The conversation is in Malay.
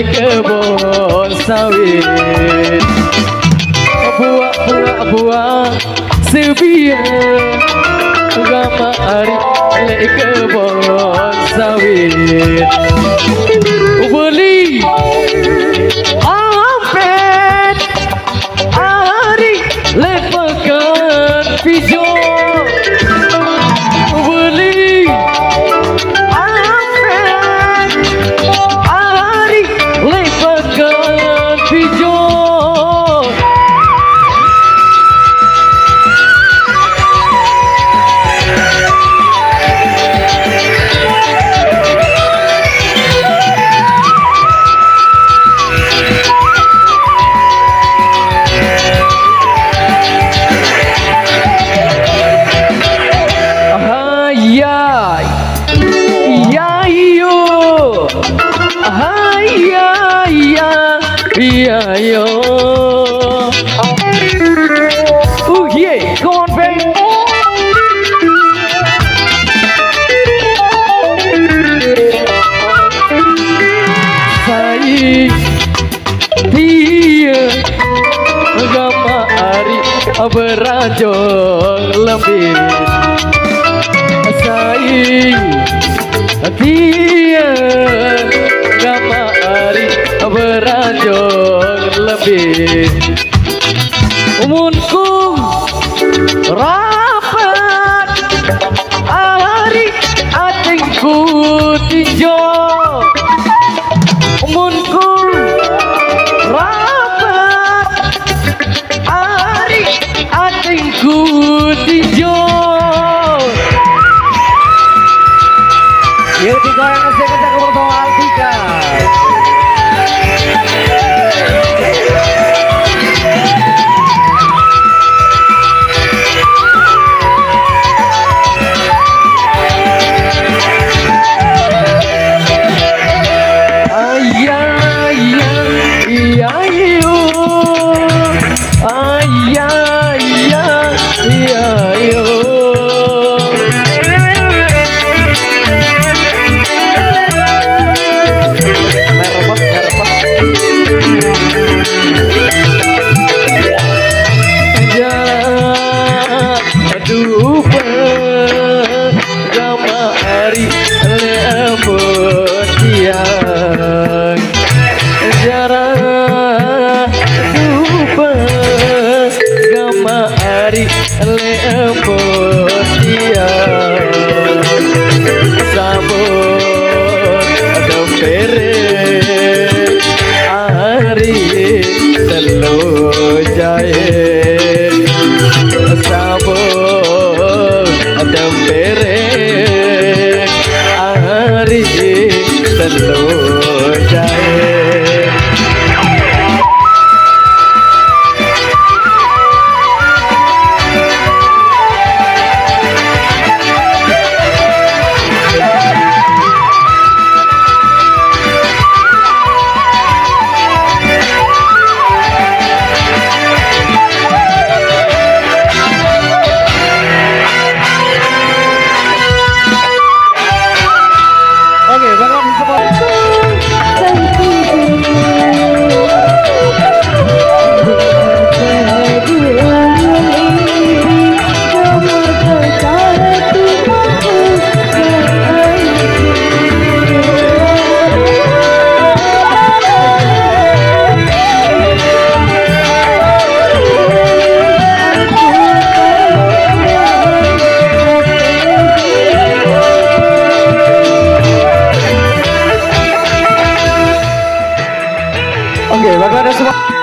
kebun sawit. Buah sebiar gama hari lek kebun sawit. Beli ampet hari lek pekan pijon. Beli ampet hari lek pekan pijon. Yeah, yo. Oh yeah, come on, baby. Saya dia gama hari berajong lebih. Saya dia gama hari berajong lebih. Umunku rapat hari atingku tinjo. Umunku rapat hari atingku tinjo. Yuk digoyang kencang-kencang ke Kecimol Altika. Oke, bagaimana semua?